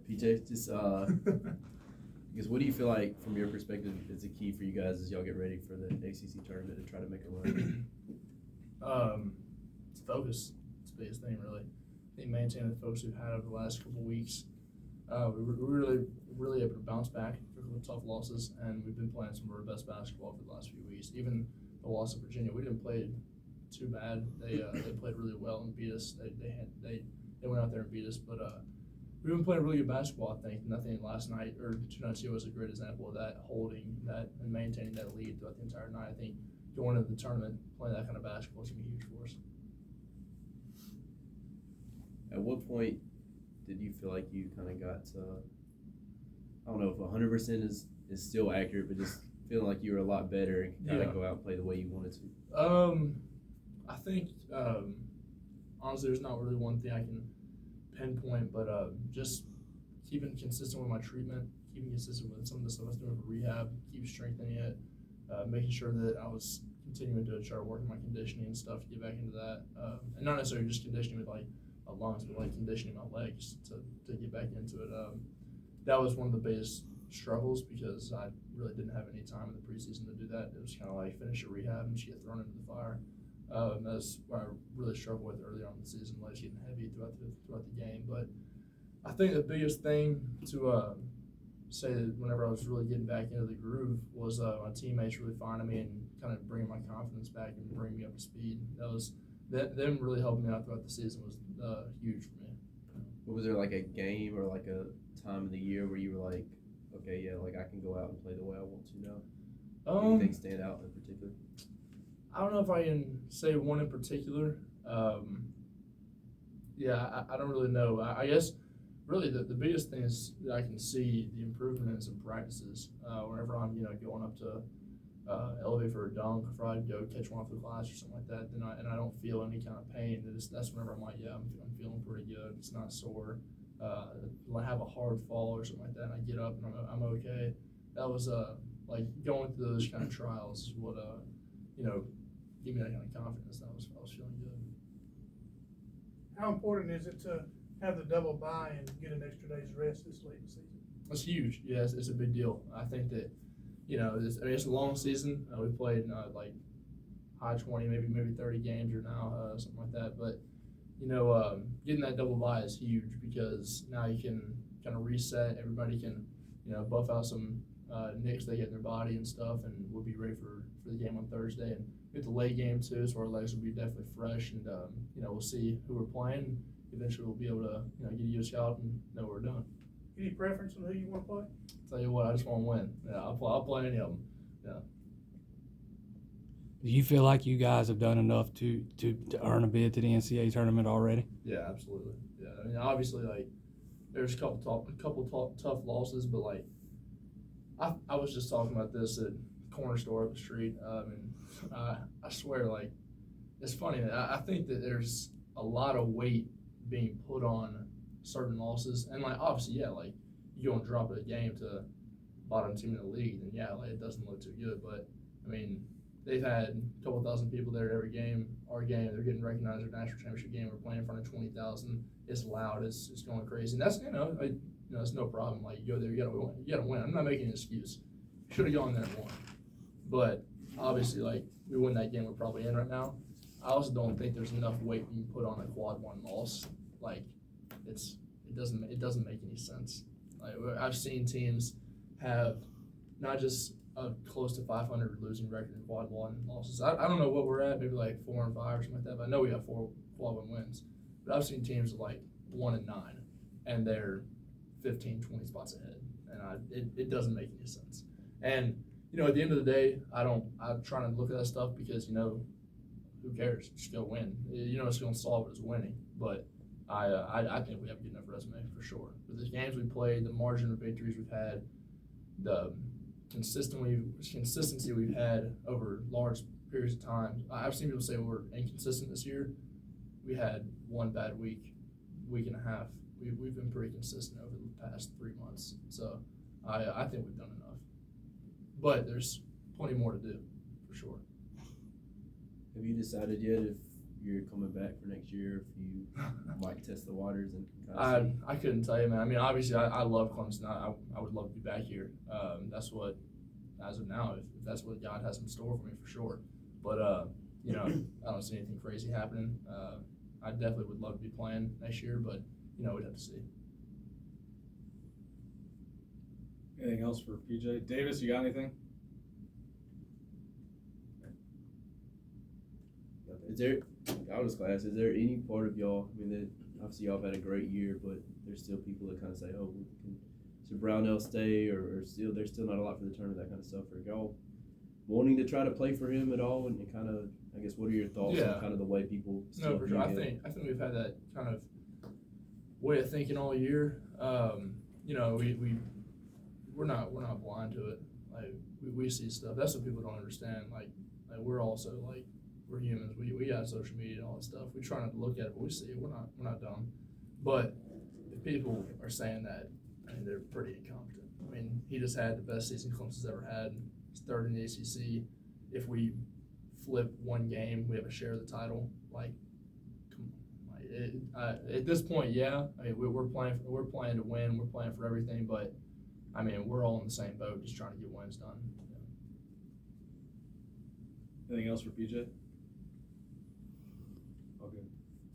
PJ, just I guess what do you feel like from your perspective is the key for you guys as y'all get ready for the ACC tournament and try to make a run? It's focus. It's the biggest thing, really. I think maintaining the focus we've had over the last couple of weeks. We were really able to bounce back for a couple of tough losses, and we've been playing some of our best basketball for the last few weeks. Even the loss of Virginia, we didn't play too bad. They played really well and beat us. They went out there and beat us, but we've been playing really good basketball. I think nothing last night or 2 nights ago was a great example of that, holding that and maintaining that lead throughout the entire night. I think going into the tournament playing that kind of basketball is going to be huge for us. At what point did you feel like you kind of got to, I don't know if 100% is still accurate, but just feeling like you were a lot better and could kind of go out and play the way you wanted to? I think, honestly, there's not really one thing I can pinpoint, but just keeping consistent with my treatment, keeping consistent with some of the stuff I was doing for rehab, keep strengthening it, making sure that I was continuing to try to work on my conditioning and stuff to get back into that. And not necessarily just conditioning with like my lungs, but like conditioning my legs to get back into it. That was one of the biggest struggles because I really didn't have any time in the preseason to do that. It was kind of like finish your rehab and just get thrown into the fire. That's what I really struggled with early on in the season, legs getting heavy throughout the game. But I think the biggest thing to say that whenever I was really getting back into the groove was my teammates really finding me and kind of bringing my confidence back and bringing me up to speed. Them really helping me out throughout the season was huge for me. Was there like a game or like a time of the year where you were like, okay, yeah, like I can go out and play the way I want to now? Anything stand out in particular? I don't know if I can say one in particular. I don't really know. I guess really the biggest thing is that I can see the improvements in practices. Whenever I'm going up to elevate for a dunk, if I go catch one off the glass or something like that, then I don't feel any kind of pain. That's whenever I'm like, I'm feeling pretty good. It's not sore. When I have a hard fall or something like that, and I get up and I'm okay. That was like going through those kind of trials is what give me that kind of confidence. I was feeling good. How important is it to have the double bye and get an extra day's rest this late in the season? That's huge. Yeah, it's a big deal. I think that it's a long season. We played like high 20, maybe 30 games or now something like that. But getting that double bye is huge because now you can kind of reset. Everybody can buff out some nicks they get in their body and stuff, and we'll be ready for the game on Thursday. And we have the late game too, so our legs will be definitely fresh. And we'll see who we're playing. Eventually, we'll be able to get used to out and know what we're doing. Any preference on who you want to play? Tell you what, I just want to win. Yeah, I'll play any of them. Yeah. Do you feel like you guys have done enough to earn a bid to the NCAA tournament already? Yeah, absolutely. Yeah, I mean, obviously, like there's a couple tough losses, but like I was just talking about this at corner store up the street, and I swear, like it's funny. I think that there's a lot of weight being put on certain losses, and like obviously, yeah, like you go and drop a game to bottom team in the league, then yeah, like it doesn't look too good. But I mean, they've had a couple thousand people there at every game. Our game, they're getting recognized at national championship game. We're playing in front of 20,000. It's loud. It's going crazy. And that's it's no problem. Like you go there, you gotta win. I'm not making an excuse. Should have gone there and won. But obviously, like we win that game, we're probably in right now. I also don't think there's enough weight being put on a quad one loss. Like it doesn't make any sense. Like I've seen teams have not just a close to 500 losing record in quad one losses. I don't know what we're at, maybe like 4-5 or something like that. But I know we have 4 quad one wins. But I've seen teams like 1-9, and they're 15, 20 spots ahead, and it doesn't make any sense. And at the end of the day, I'm trying to look at that stuff because who cares? Just go win. It's going to solve it is winning. But I think we have a good enough resume for sure. With the games we played, the margin of victories we've had, the consistency we've had over large periods of time. I've seen people say we're inconsistent this year. We had one bad week and a half. We've been pretty consistent over the past 3 months. So I think we've done enough. But there's plenty more to do, for sure. Have you decided yet if you're coming back for next year, if you might test the waters and kind of see? I couldn't tell you, man. I mean, obviously, I love Clemson. I would love to be back here. That's what, as of now, if that's what God has in store for me, for sure. But, you know, I don't see anything crazy happening. I definitely would love to be playing next year, but, you know, we'd have to see. Anything else for PJ? Davis, you got anything? Is there, I was just is there any part of y'all, I mean, obviously y'all have had a great year, but there's still people that kind of say, oh, should Brownell stay, or still, there's still not a lot for the tournament, that kind of stuff. Are y'all wanting to try to play for him at all, and kind of, I guess, what are your thoughts on kind of the way people still No, for sure. view I him? think we've had that kind of way of thinking all year. You know, we're not blind to it. Like we see stuff. That's what people don't understand. Like we're also like, we're humans. We got social media and all that stuff. We try not to look at it, but we see it. We're not dumb. But if people are saying that, I mean, they're pretty incompetent. I mean, he just had the best season Clemson's ever had. He's third in the ACC. If we flip one game, we have a share of the title. Like, come on. Like, at this point, yeah. I mean, we're playing to win. We're playing for everything. But I mean, we're all in the same boat, just trying to get wins done. Anything else for PJ? Okay.